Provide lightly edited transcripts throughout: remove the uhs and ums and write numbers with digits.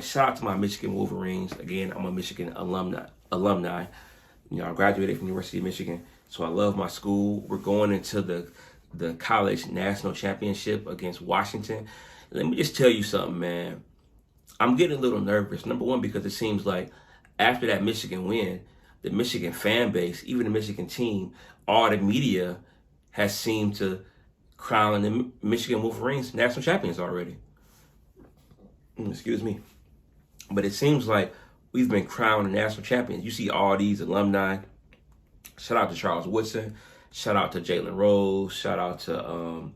man. Shout out to my Michigan Wolverines. Again, I'm a Michigan alumni. I graduated from the University of Michigan, so I love my school. We're going into the college national championship against Washington. Let me just tell you something, man. I'm getting a little nervous. Number one, because it seems like after that Michigan win, the Michigan fan base, even the Michigan team, all the media has seemed to crown the Michigan Wolverines national champions already. Excuse me. But it seems like we've been crowned national champions. You see all these alumni. Shout out to Charles Woodson. Shout out to Jalen Rose. Shout out to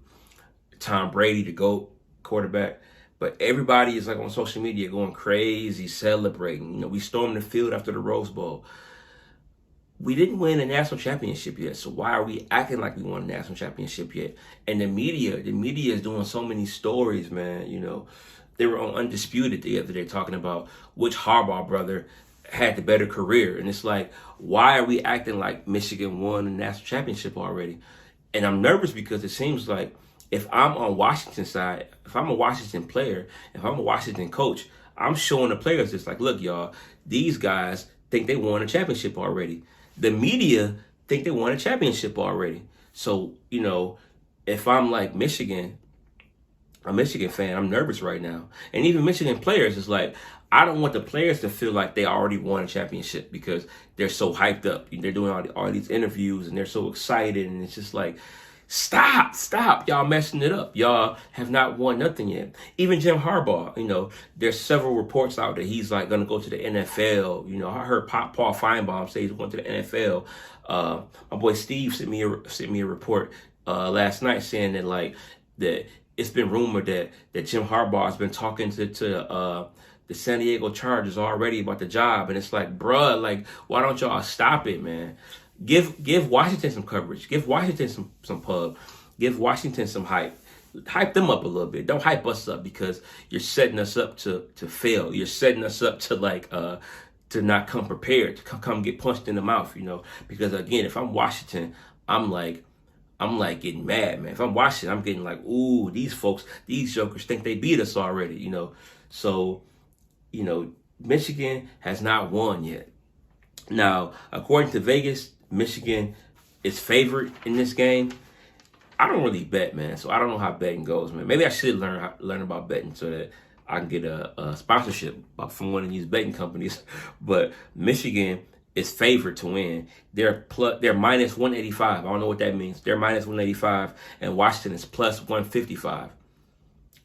Tom Brady, the GOAT quarterback. But everybody is like on social media going crazy, celebrating. We stormed the field after the Rose Bowl. We didn't win a national championship yet, so why are we acting like we won a national championship yet? And the media is doing so many stories, man. They were on Undisputed the other day talking about which Harbaugh brother had the better career. And it's like, why are we acting like Michigan won a national championship already? And I'm nervous because it seems like if I'm on Washington's side, if I'm a Washington player, if I'm a Washington coach, I'm showing the players it's like, look, y'all, these guys think they won a championship already. The media think they won a championship already. So, if I'm like Michigan, a Michigan fan, I'm nervous right now. And even Michigan players is like, I don't want the players to feel like they already won a championship because they're so hyped up. They're doing all these interviews and they're so excited. And it's just like, stop. Y'all messing it up. Y'all have not won nothing yet. Even Jim Harbaugh, there's several reports out that he's like going to go to the NFL. I heard Paul Feinbaum say he's going to the NFL. My boy Steve sent me a report last night saying that it's been rumored that Jim Harbaugh has been talking to the San Diego Chargers already about the job. And it's like, bruh, why don't y'all stop it, man? Give Washington some coverage. Give Washington some pub. Give Washington some hype. Hype them up a little bit. Don't hype us up because you're setting us up to fail. You're setting us up to not come prepared, to come get punched in the mouth, Because again, if I'm Washington, I'm getting mad, man. If I'm Washington, I'm getting like, ooh, these jokers think they beat us already, So, Michigan has not won yet. Now, according to Vegas, Michigan is favored in this game. I don't really bet, man, so I don't know how betting goes, man. Maybe I should learn about betting so that I can get a sponsorship from one of these betting companies. But Michigan is favored to win. They're minus 185. I don't know what that means. They're minus 185, and Washington is plus 155.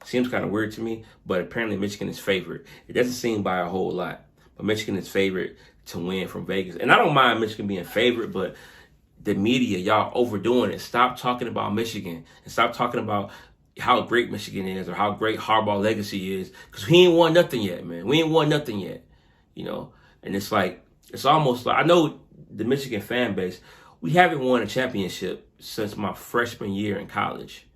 Seems kind of weird to me, but apparently Michigan is favored. It doesn't seem by a whole lot, but Michigan is favored to win from Vegas. And I don't mind Michigan being favored, but the media, y'all overdoing it. Stop talking about Michigan and stop talking about how great Michigan is or how great Harbaugh legacy is, because we ain't won nothing yet, man. We ain't won nothing yet, And it's like, it's almost like, I know the Michigan fan base, we haven't won a championship since my freshman year in college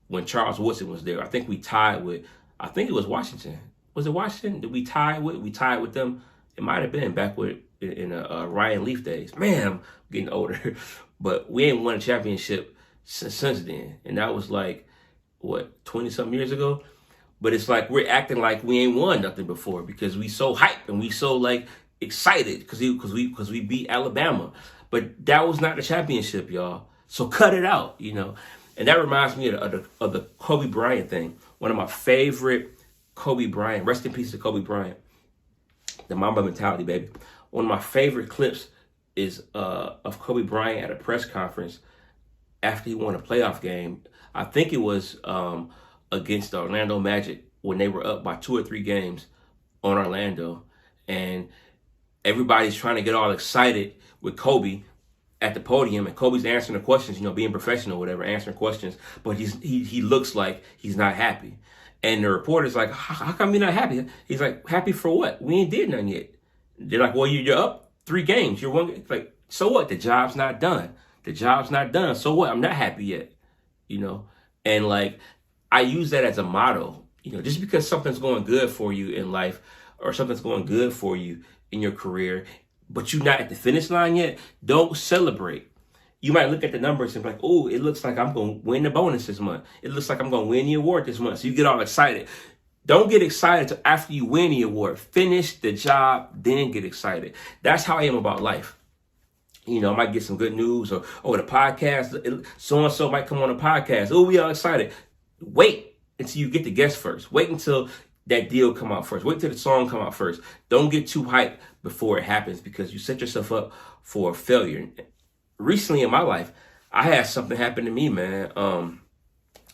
when Charles Woodson was there. I think we tied with, it was Washington. Was it Washington? Did we tie with them? It might have been back in Ryan Leaf days. Man, I'm getting older. But we ain't won a championship since then. And that was 20-something years ago? But it's like we're acting like we ain't won nothing before because we so hyped and we so excited because we beat Alabama. But that was not the championship, y'all. So cut it out, And that reminds me of the Kobe Bryant thing. One of my favorite Kobe Bryant, rest in peace to Kobe Bryant. The Mamba mentality, baby. One of my favorite clips is of Kobe Bryant at a press conference after he won a playoff game. I think it was against the Orlando Magic when they were up by 2 or 3 games on Orlando. And everybody's trying to get all excited with Kobe at the podium. And Kobe's answering the questions, being professional, whatever, answering questions. But he looks like he's not happy. And the reporter's like, how come you're not happy? He's like, happy for what? We ain't did nothing yet. They're like, well, you're up 3 games. You're one. It's like, so what? The job's not done. The job's not done. So what? I'm not happy yet. And I use that as a motto. Just because something's going good for you in life or something's going good for you in your career, but you're not at the finish line yet, don't celebrate. You might look at the numbers and be like, oh, it looks like I'm going to win the bonus this month. It looks like I'm going to win the award this month. So you get all excited. Don't get excited till after you win the award. Finish the job, then get excited. That's how I am about life. You know, I might get some good news or the podcast, so-and-so might come on a podcast. Oh, we all excited. Wait until you get the guest first. Wait until that deal come out first. Wait till the song come out first. Don't get too hyped before it happens because you set yourself up for failure. Recently in my life, I had something happen to me, man.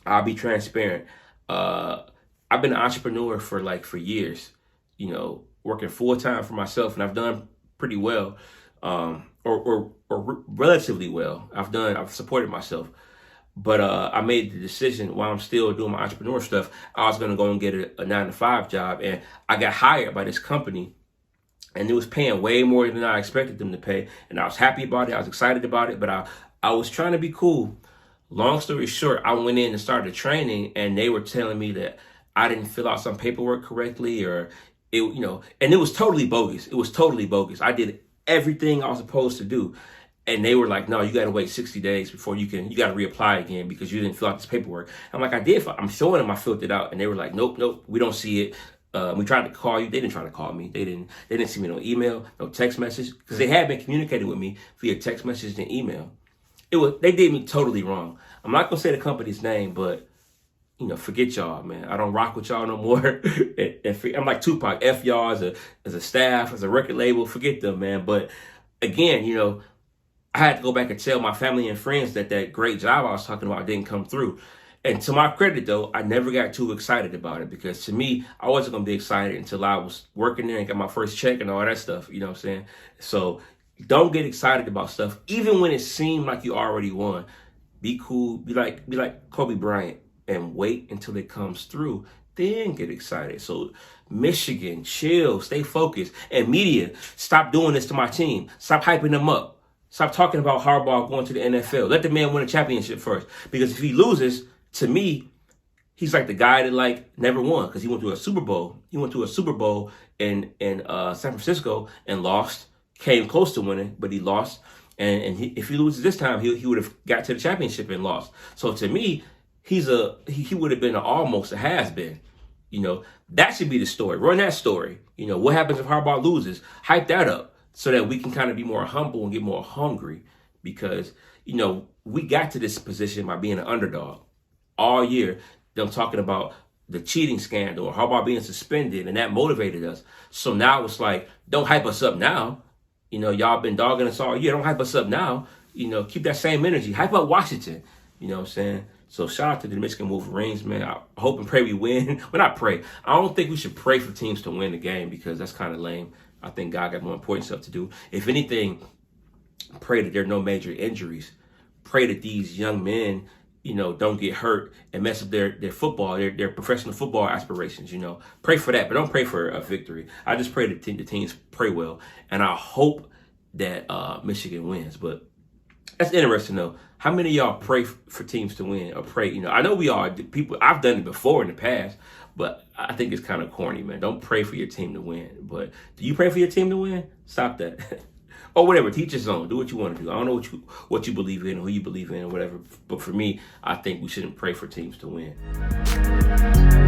I'll be transparent. I've been an entrepreneur for years, you know, working full time for myself, and I've done pretty well, or relatively well. I've supported myself, but I made the decision while I'm still doing my entrepreneur stuff, I was gonna go and get a 9-to-5 job, and I got hired by this company, and it was paying way more than I expected them to pay, and I was happy about it. I was excited about it, but I was trying to be cool. Long story short, I went in and started training, and they were telling me that I didn't fill out some paperwork correctly, or and it was totally bogus. It was totally bogus. I did everything I was supposed to do, and they were like, "No, you got to wait 60 days before you got to reapply again because you didn't fill out this paperwork." I'm like, "I did. I'm showing them I filled it out," and they were like, "Nope, we don't see it. We tried to call you. They didn't try to call me. They didn't see me no email, no text message, because they had been communicating with me via text message and email. They did me totally wrong. I'm not gonna say the company's name, but forget y'all, man. I don't rock with y'all no more. I'm like Tupac. F y'all as a staff, as a record label. Forget them, man. But again, I had to go back and tell my family and friends that great job I was talking about didn't come through. And to my credit, though, I never got too excited about it because to me, I wasn't going to be excited until I was working there and got my first check and all that stuff. You know what I'm saying? So don't get excited about stuff, even when it seemed like you already won. Be cool. Be like Kobe Bryant and wait until it comes through. Then get excited. So Michigan, chill, stay focused. And media, stop doing this to my team. Stop hyping them up. Stop talking about Harbaugh going to the NFL. Let the man win a championship first. Because if he loses, to me, he's like the guy that never won because he went to a Super Bowl. He went to a Super Bowl in San Francisco and lost. Came close to winning, but he lost. And if he loses this time, he would have got to the championship and lost. So to me, he would have been almost a has-been. That should be the story. Run that story. What happens if Harbaugh loses? Hype that up so that we can kind of be more humble and get more hungry because, we got to this position by being an underdog. All year, them talking about the cheating scandal or Harbaugh being suspended, and that motivated us. So now it's like, don't hype us up now. Y'all been dogging us all year. Don't hype us up now. Keep that same energy. Hype up Washington. You know what I'm saying? So shout out to the Michigan Wolverines, man. I hope and pray we win. Well, not pray. I don't think we should pray for teams to win the game because that's kind of lame. I think God got more important stuff to do. If anything, pray that there are no major injuries. Pray that these young men don't get hurt and mess up their football, their professional football aspirations, Pray for that, but don't pray for a victory. I just pray that the teams pray well, and I hope that Michigan wins. But that's interesting, though. How many of y'all pray for teams to win or pray? I know we all, people, I've done it before in the past, but I think it's kind of corny, man. Don't pray for your team to win. But do you pray for your team to win? Stop that. Or whatever, teach your own. Do what you want to do. I don't know what you believe in, who you believe in, or whatever. But for me, I think we shouldn't pray for teams to win.